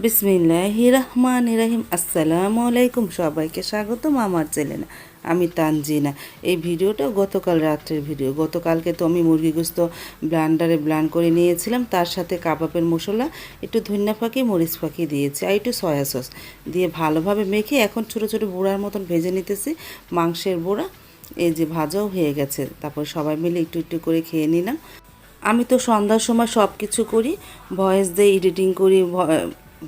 বিসমিল্লাহির রহমানির রহিম। আসসালামু আলাইকুম, সবাইকে স্বাগতম আমার চ্যানেলে। আমি তানজিনা। এই ভিডিওটা গতকাল রাত্রের ভিডিও। গতকালকে তো আমি মুরগি গোস্ত ব্লান্ডারে ব্লান্ড করে নিয়েছিলাম, তার সাথে কাবাবের মশলা, একটু ধনিয়া ফাঁকি, মরিচ ফাঁকি দিয়েছি আর একটু সয়া সস দিয়ে ভালোভাবে মেখে এখন ছোটো ছোটো বুড়ার মতন ভেজে নিতেছি। মাংসের বুড়া এই যে ভাজাও হয়ে গেছে, তারপর সবাই মিলে একটু একটু করে খেয়ে নিলাম। আমি তো সন্ধ্যার সময় সব কিছু করি, ভয়েস দিই, এডিটিং করি,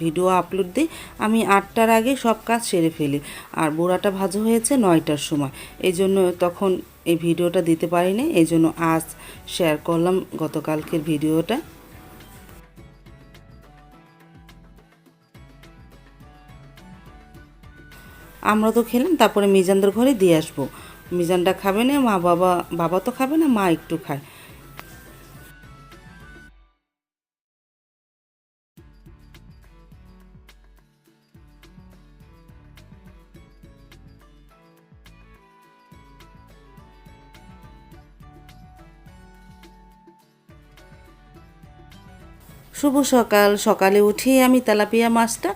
ভিডিও আপলোড দিই। আমি 8টার আগে সব কাজ সেরে ফেলি। আর বুড়াটা ভাজা হয়েছে 9টার সময়, এই জন্য তখন এই ভিডিওটা দিতে পারিনি, এই জন্য আজ শেয়ার করলাম গতকালকের ভিডিওটা। আমরা তো খেলাম, তারপরে মিজানদের ঘরে দিয়ে আসবো। মিজানটা খাবে না, বাবা তো খাবে না, মা একটু খায়। শুভ সকাল। সকালে উঠেই আমি তেলাপিয়া মাছটা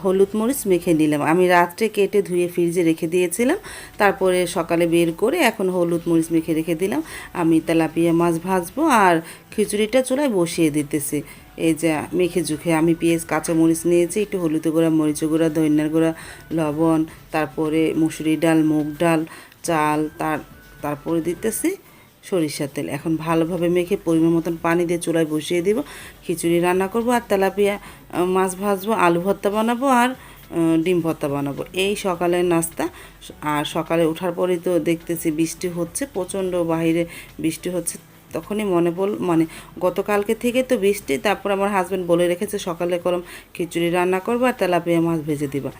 হলুদ মরিচ মেখে নিলাম। আমি রাত্রে কেটে ধুয়ে ফ্রিজে রেখে দিয়েছিলাম, তারপরে সকালে বের করে এখন হলুদ মরিচ মেখে রেখে দিলাম। আমি তেলাপিয়া মাছ ভাজবো আর খিচুড়িটা চুলায় বসিয়ে দিতেছি। এই যে মেখে জুখে আমি পেঁয়াজ কাঁচামরিচ নিয়েছি, একটু হলুদ গুঁড়া, মরিচ গুঁড়া, ধনিয়ার গুঁড়া, লবণ, তারপরে মুসুরি ডাল, মুগ ডাল, চাল, তারপরে দিতেছি সরিষার তেল। এখন ভালোভাবে মেখে পরিমাণ মতন পানি দিয়ে চুলায় বসিয়ে দিব। খিচুড়ি রান্না করব আর তেলাপিয়া মাছ ভাজবো, আলু ভর্তা বানাবো আর ডিম ভর্তা বানাবো। এই সকালের নাস্তা। আর সকালে ওঠার পরেই তো দেখতেছি বৃষ্টি হচ্ছে, প্রচণ্ড বাইরে বৃষ্টি হচ্ছে। তখনই মনে পড়ল, মানে গতকালকে থেকে তো বৃষ্টি। তারপর আমার হাজব্যান্ড বলে রেখেছে সকালে করম খিচুড়ি রান্না করবো আর তেলাপিয়া মাছ ভেজে দিবা।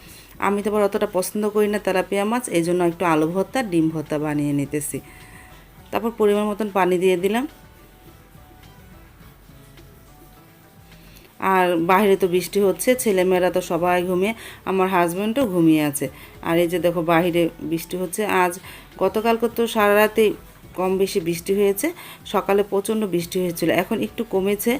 আমি তো আবার অতটা পছন্দ করি না তেলাপিয়া মাছ, এই জন্য একটু আলু ভর্তা ডিম ভর্তা বানিয়ে নিতেছি। তারপর পরিমাণ মতন পানি দিয়ে দিলাম। আর বাইরে তো বৃষ্টি হচ্ছে, ছেলেমেয়েরা তো সবাই ঘুমিয়ে, আমার হাজব্যান্ডও ঘুমিয়ে আছে। আর এই যে দেখো বাইরে বৃষ্টি হচ্ছে। আজ গতকালকে তো সারা রাতে কম বেশি বৃষ্টি হয়েছে, সকালে প্রচণ্ড বৃষ্টি হয়েছিল, এখন একটু কমেছে।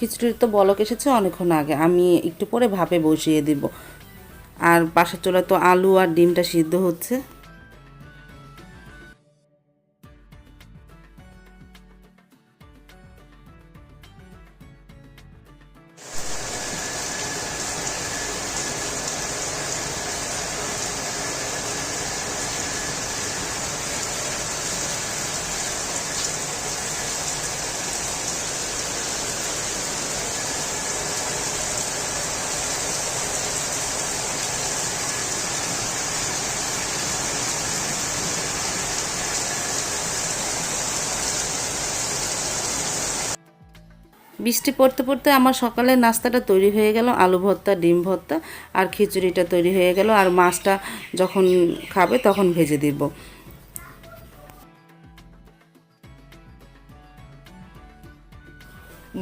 খিচুড়ির তো বলক এসেছে অনেকক্ষণ আগে, আমি একটু পরে ভাপে বসিয়ে দিব। আর পাশের চুলায় তো আলু আর ডিমটা সিদ্ধ হচ্ছে। বৃষ্টি পড়তে পড়তে আমার সকালের নাস্তাটা তৈরি হয়ে গেল, আলু ভর্তা, ডিম ভর্তা আর খিচুড়িটা তৈরি হয়ে গেল। আর মাছটা যখন খাবে তখন ভেজে দিব।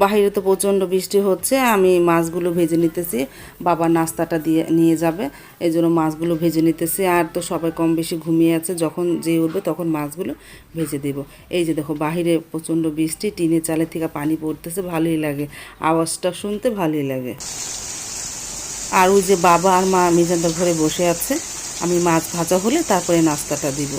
বাহিরে তো প্রচণ্ড বৃষ্টি হচ্ছে, আমি মাছগুলো ভেজে নিতেছি। বাবা নাস্তাটা দিয়ে নিয়ে যাবে, এই জন্য মাছগুলো ভেজে নিতেছি। আর তো সবাই কম বেশি ঘুমিয়ে আছে, যখন যে উঠবে তখন মাছগুলো ভেজে দেব। এই যে দেখো বাহিরে প্রচণ্ড বৃষ্টি, টিনের চালের থেকে পানি পড়তেছে, ভালোই লাগে, আওয়াজটা শুনতে ভালোই লাগে। আর ওই যে বাবা আর মা মিজানদার ঘরে বসে আছে, আমি মাছ ভাজা হলে তারপরে নাস্তাটা দিব।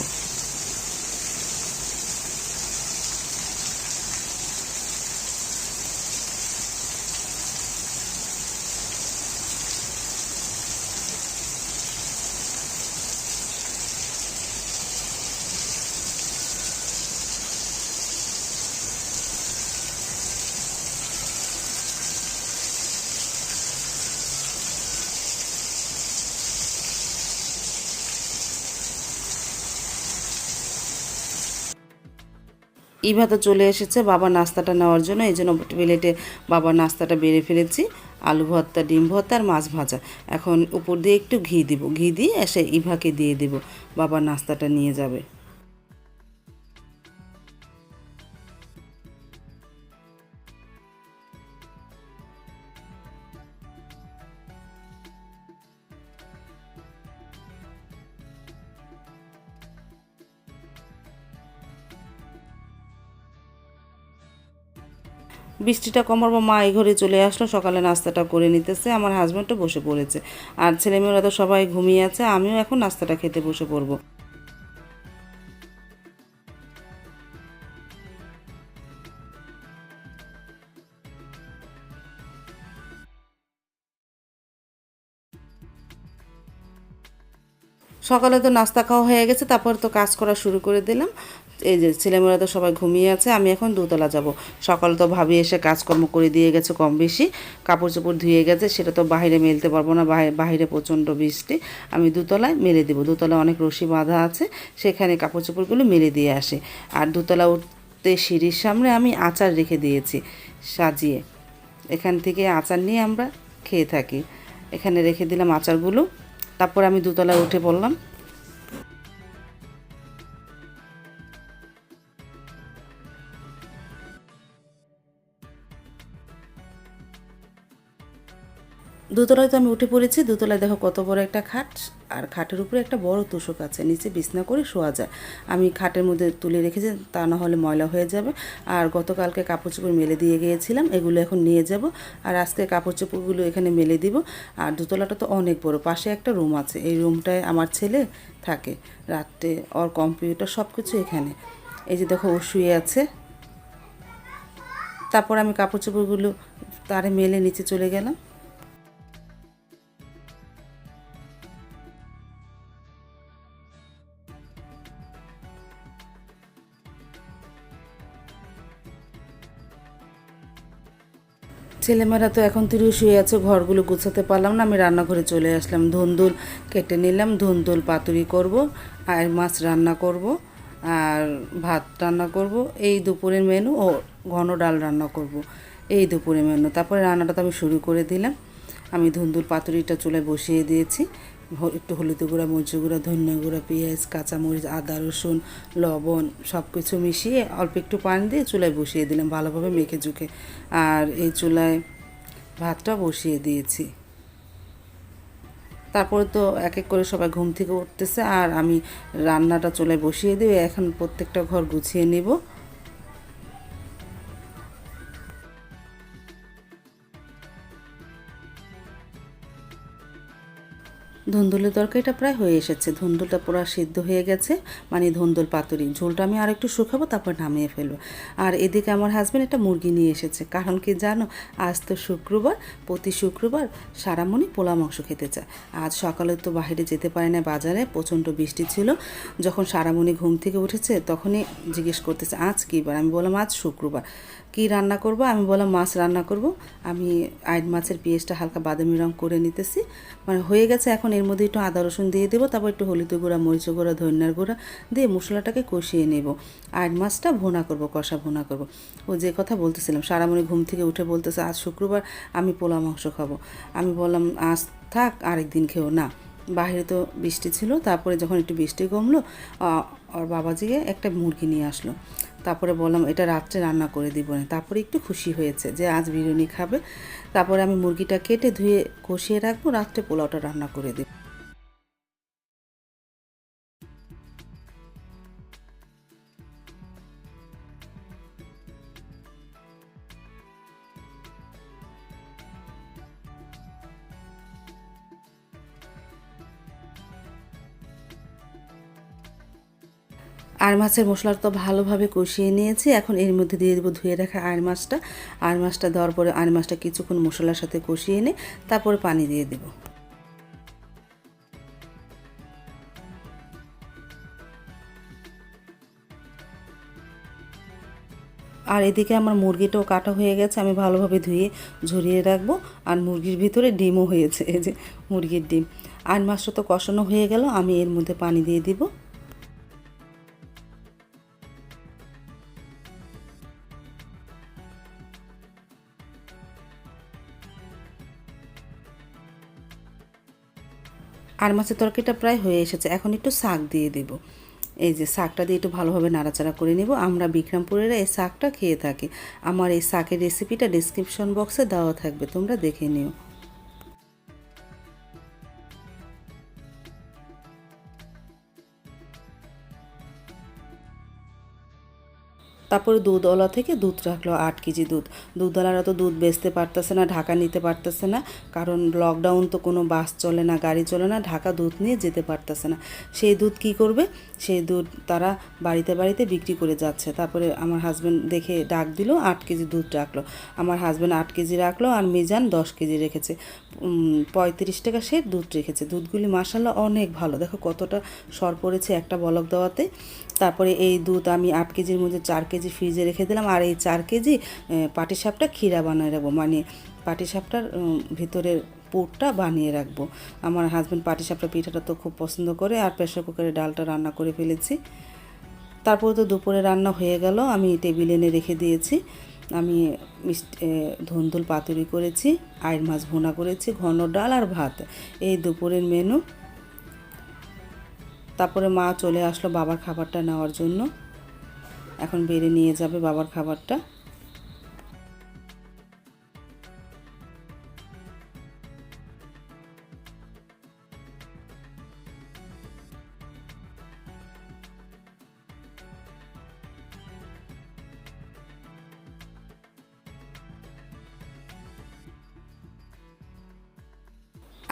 ইভা তো চলে এসেছে বাবা নাস্তাটা নেওয়ার জন্য, এই জন্য প্লেটে বাবার নাস্তাটা বেড়ে ফেলেছি। আলু ভর্তা, ডিম ভর্তা আর মাছ ভাজা। এখন উপর দিয়ে একটু ঘি দিব, ঘি দিয়ে এসে ইভাকে দিয়ে দেব, বাবার নাস্তাটা নিয়ে যাবে। বৃষ্টিটা কমার পর মা এই ঘরে চলে আসলো, সকালে নাস্তাটা করে নিতেছে। আমার হাজব্যান্ডও বসে পড়েছে, আর ছেলেমেয়েরা তো সবাই ঘুমিয়ে আছে, আমিও এখন নাস্তাটা খেতে বসে পড়বো। সকালে তো নাস্তা খাওয়া হয়ে গেছে, তারপর তো কাজ করা শুরু করে দিলাম। এই যে ছেলেমেয়েরা তো সবাই ঘুমিয়ে আছে, আমি এখন দোতলা যাব। সকালে তো ভাবি এসে কাজকর্ম করে দিয়ে গেছে কম বেশি, কাপড় চোপড় ধুয়ে গেছে, সেটা তো বাইরে মেলতে পারবো না, বাইরে প্রচণ্ড বৃষ্টি। আমি দোতলায় মেলে দেবো, দোতলায় অনেক রশি বাঁধা আছে, সেখানে কাপড় চোপড়গুলো মেলে দিয়ে আসে। আর দোতলা উঠতে সিঁড়ির সামনে আমি আচার রেখে দিয়েছি সাজিয়ে, এখান থেকে আচার নিয়ে আমরা খেয়ে থাকি। এখানে রেখে দিলাম আচারগুলো, তারপর আমি দোতলায় উঠে পড়লাম। দোতলায় তো আমি উঠে পড়েছি। দোতলায় দেখো কত বড় একটা খাট, আর খাটের উপরে একটা বড় তোষক আছে, নিচে বিছনা করে শোয়া যায়। আমি খাটের মধ্যে তুলে রেখেছি, তা না হলে ময়লা হয়ে যাবে। আর গতকালকে কাপড় চোপড় মেলে দিয়ে গিয়েছিলাম, এগুলো এখন নিয়ে যাব, আর আজকে কাপড় চোপড়গুলো এখানে মেলে দিব। আর দোতলাটা তো অনেক বড়, পাশে একটা রুম আছে, এই রুমটায় আমার ছেলে থাকে রাত্রে, ওর কম্পিউটার সব কিছু এখানে। এই যে দেখো ও শুয়ে আছে। তারপর আমি কাপড় চোপড়গুলো তারে মেলে নিচে চলে গেলাম। ছেলেমেয়েরা তো এখন তিরিও শুয়ে আছে, ঘরগুলো গুছাতে পারলাম না, আমি রান্নাঘরে চলে আসলাম। ধুন্দুল কেটে নিলাম, ধুন্দুল পাতুরি করব, আর মাছ রান্না করব, আর ভাত রান্না করব, এই দুপুরের মেনু। ও ঘন ডাল রান্না করব, এই দুপুরের মেনু। তারপরে রান্নাটা তো আমি শুরু করে দিলাম। আমি ধুন্দুল পাতুরিটা চুলায় বসিয়ে দিয়েছি। একটু হলুদ গুঁড়া, মরিচ গুঁড়া, ধনিয়া গুঁড়া, পেঁয়াজ, কাঁচামরিচ, আদা, রসুন, লবণ সব কিছু মিশিয়ে অল্প একটু পানি দিয়ে চুলায় বসিয়ে দিলাম, ভালোভাবে মেখে ঝুঁকে। আর এই চুলায় ভাতটা বসিয়ে দিয়েছি। তারপরে তো এক এক করে সবাই ঘুম থেকে উঠতেছে, আর আমি রান্নাটা চুলায় বসিয়ে দিয়ে এখন প্রত্যেকটা ঘর গুছিয়ে নেব। ধুন্দুলের তরকারিটা প্রায় হয়ে এসেছে, ধুন্দুলটা পুরো সিদ্ধ হয়ে গেছে, মানে ধুন্দুল পাতুরি। ঝোলটা আমি আর একটু শুকাবো, তারপর নামিয়ে ফেলবো। আর এদিকে আমার হাজব্যান্ড একটা মুরগি নিয়ে এসেছে, কারণ কি জানো, আজ তো শুক্রবার, প্রতি শুক্রবার সারামণি পোলা মাংস খেতে চায়। আজ সকালে তো বাইরে যেতে পারে না, বাজারে প্রচণ্ড বৃষ্টি ছিল। যখন সারামণি ঘুম থেকে উঠেছে তখনই জিজ্ঞেস করতেছে আজ কী বার। আমি বললাম আজ শুক্রবার। কী রান্না করবো? আমি বললাম মাছ রান্না করব। আমি আইড মাছের পেঁয়াজটা হালকা বাদামি রঙ করে নিতেছি, মানে হয়ে গেছে। এখন এর মধ্যে একটু আদা রসুন দিয়ে দেবো, তারপর একটু হলুদ গুঁড়া, মরিচ গুঁড়া, ধনিয়ার গুঁড়া দিয়ে মশলাটাকে কষিয়ে নেব। আইড মাছটা ভুনা করব, কষা ভুনা করব। ও যে কথা বলতেছিলাম, সারামণি ঘুম থেকে উঠে বলতেছে আজ শুক্রবার, আমি পোলা মাংস খাবো। আমি বললাম আজ থাক, আরেকদিন খেও না। বাইরে তো বৃষ্টি ছিল, তারপরে যখন একটু বৃষ্টি কমলো, ওর বাবাজিকে একটা মুরগি নিয়ে আসলো। তারপরে বললাম এটা রাত্রে রান্না করে দিব না। তারপরে একটু খুশি হয়েছে যে আজ বিরিয়ানি খাবে। তারপরে আমি মুরগিটা কেটে ধুয়ে কষিয়ে রাখবো, রাত্রে পোলাওটা রান্না করে দেব। আর মাছের মশলাটা তো ভালোভাবে কষিয়ে নিয়েছি, এখন এর মধ্যে দিয়ে দেবো ধুয়ে রাখা আর মাছটা। আর মাছটা দেওয়ার পরে আর মাছটা কিছুক্ষণ মশলার সাথে কষিয়ে নিয়ে তারপরে পানি দিয়ে দেবো। আর এদিকে আমার মুরগিটাও কাটা হয়ে গেছে, আমি ভালোভাবে ধুয়ে ঝরিয়ে রাখবো। আর মুরগির ভিতরে ডিমও হয়েছে, এই যে মুরগির ডিম। আর মাছটা তো কষানো হয়ে গেল, আমি এর মধ্যে পানি দিয়ে দিব। আর মাছের তরকারিটা প্রায় হয়ে এসেছে, এখন একটু শাক দিয়ে দেব। এই যে শাকটা দিয়ে একটু ভালোভাবে নাড়াচাড়া করে নেব। আমরা বিক্রমপুরেরা এই শাকটা খেয়ে থাকি। আমার এই শাকের রেসিপিটা ডেসক্রিপশন বক্সে দেওয়া থাকবে, তোমরা দেখে নিও। তারপরে দুধওয়ালা থেকে দুধ রাখলো 8 কেজি দুধ। দুধওয়ালারা তো দুধ বেচতে পারতেছে না, ঢাকা নিতে পারতেছে না, কারণ লকডাউন, তো কোনো বাস চলে না, গাড়ি চলে না, ঢাকা দুধ নিয়ে যেতে পারতেছে না। সেই দুধ কি করবে, সেই দুধ তারা বাড়িতে বাড়িতে বিক্রি করে যাচ্ছে। তারপরে আমার হাজব্যান্ড দেখে ডাক দিল, 8 কেজি দুধ রাখলো। আমার হাজব্যান্ড 8 কেজি রাখলো আর মিজান 10 কেজি রেখেছে। 35 টাকা সে দুধ রেখেছে। দুধগুলি মাশাল্লাহ অনেক ভালো, দেখো কতটা সর পড়েছে একটা বলক দেওয়াতে। তারপরে এই দুধ আমি 8 কেজির মধ্যে 4 কেজি ফ্রিজে রেখে দিলাম, আর এই 4 কেজি পাটিসাপটা ক্ষীরা বানিয়ে রাখবো, মানে পাটিসাপটার ভিতরের পুরটা বানিয়ে রাখবো। আমার হাজব্যান্ড পাটিসাপটা পিঠাটা তো খুব পছন্দ করে, আর প্রেসার কুকারে ডালটা রান্না করে ফেলেছি। তারপরে তো দুপুরে রান্না হয়ে গেল, আমি টেবিলে এনে রেখে দিয়েছি। আমি ধুন্দুল পাতুরি করেছি, আইর মাছ ভুনা করেছি, ঘন ডাল আর ভাত, এই দুপুরের মেনু। তারপরে মা চলে আসলো বাবার খাবারটা নেওয়ার জন্য, এখন বেড়ে নিয়ে যাবে বাবার খাবারটা।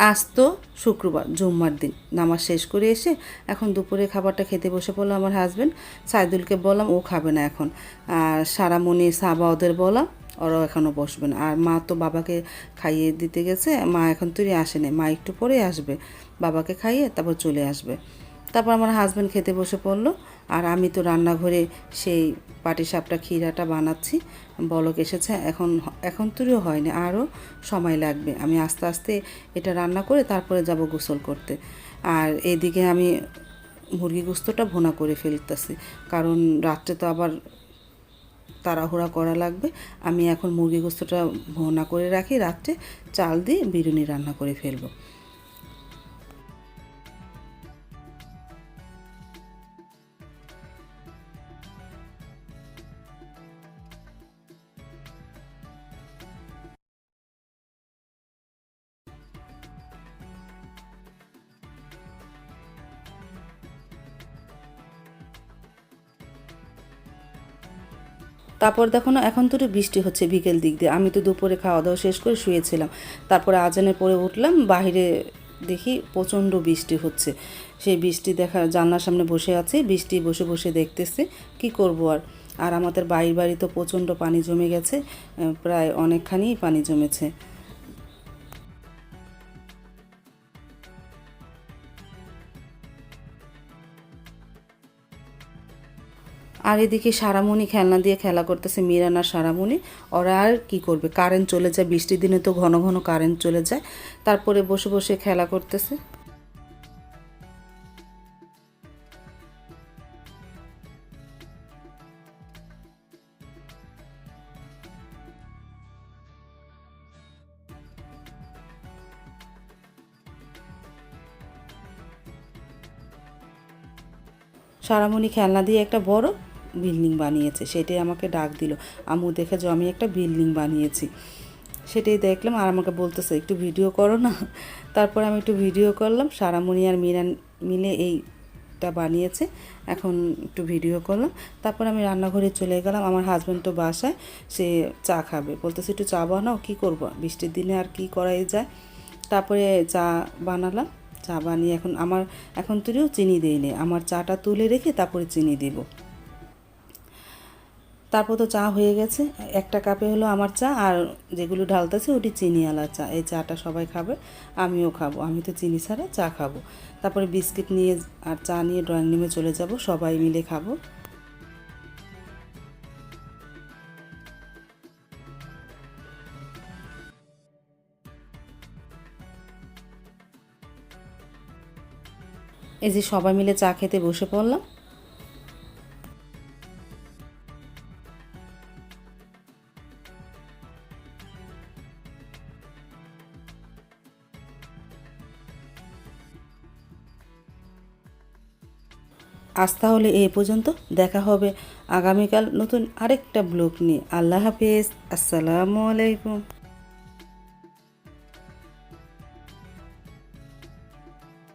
আজ তো শুক্রবার, জুম্মার দিন, নামাজ শেষ করে এসে এখন দুপুরে খাবারটা খেতে বসে পড়লো আমার হাজব্যান্ড। সাইদুলকে বললাম, ও খাবে না এখন। আর সারামণি, সাবা ওদের বললাম, ওরাও এখনও বসবে না। আর মা তো বাবাকে খাইয়ে দিতে গেছে, মা এখন তুই আসেনি, মা একটু পরে আসবে, বাবাকে খাইয়ে তারপর চলে আসবে। তারপর আমার হাজব্যান্ড খেতে বসে পড়লো, আর আমি তো রান্নাঘরে সেই পাটিসাপটা ক্ষীরাটা বানাচ্ছি। বলক এসেছে, এখন তুইও হয়নি, আরও সময় লাগবে। আমি আস্তে আস্তে এটা রান্না করে তারপরে যাব গোসল করতে। আর এদিকে আমি মুরগি গোস্তটা ভুনা করে ফেলতেছি, কারণ রাত্রে তো আবার তাড়াহুড়া করা লাগবে। আমি এখন মুরগি গোস্তটা ভুনা করে রাখি, রাত্রে চাল দিয়ে বিরিয়ানি রান্না করে ফেলবো। তারপর দেখো না, এখন তো একটু বৃষ্টি হচ্ছে বিকেল দিক দিয়ে। আমি তো দুপুরে খাওয়া দাওয়া শেষ করে শুয়েছিলাম, তারপরে আজানের পরে উঠলাম, বাইরে দেখি প্রচণ্ড বৃষ্টি হচ্ছে। সেই বৃষ্টি দেখা, জানলার সামনে বসে আছি, বৃষ্টি বসে বসে দেখতেছি, কি করব আর। আর আমাদের বাড়ি তো প্রচণ্ড পানি জমে গেছে, প্রায় অনেকখানি পানি জমেছে। আর এদিকে সারামণি খেলনা দিয়ে খেলা করতেছে, মিরান আর সারামণি। ওরা আর কী করবে, কারেন্ট চলে যায়, বৃষ্টির দিনে তো ঘন ঘন কারেন্ট চলে যায়। তারপরে বসে বসে খেলা করতেছে। সারামণি খেলনা দিয়ে একটা বড় বিল্ডিং বানিয়েছে, সেটাই আমাকে ডাক দিল, আম্মু দেখে যে আমি একটা বিল্ডিং বানিয়েছি। সেটাই দেখলাম, আর আমাকে বলতেছে একটু ভিডিও করো না। তারপর আমি একটু ভিডিও করলাম, সারামণি আর মিরান মিলে এইটা বানিয়েছে, এখন একটু ভিডিও করলাম। তারপর আমি রান্নাঘরে চলে গেলাম, আমার হাজব্যান্ড তো বাসায়, সে চা খাবে, বলতেছে একটু চা বানাও, কী করবো বৃষ্টির দিনে আর কি করাই যায়। তারপরে চা বানালাম, চা বানিয়ে এখন তুইও চিনি দিইনি, আমার চাটা তুলে রেখে তারপরে চিনি দিব। তারপর তো চা হয়ে গেছে, একটা কাপে হলো আমার চা, আর যেগুলো ঢালতেছে ওটি চিনিওয়ালা চা। এই চাটা সবাই খাবে, আমিও খাবো, আমি তো চিনি ছাড়া চা খাবো। তারপরে বিস্কিট নিয়ে আর চা নিয়ে ড্রয়িং রুমে চলে যাব, সবাই মিলে খাবো। এই যে সবাই মিলে চা খেতে বসে পড়লাম। আজ তাহলে এই পর্যন্ত, দেখা হবে আগামীকাল নতুন আরেকটা ব্লগ নিয়ে। আল্লাহ হাফেজ, আসসালামু আলাইকুম।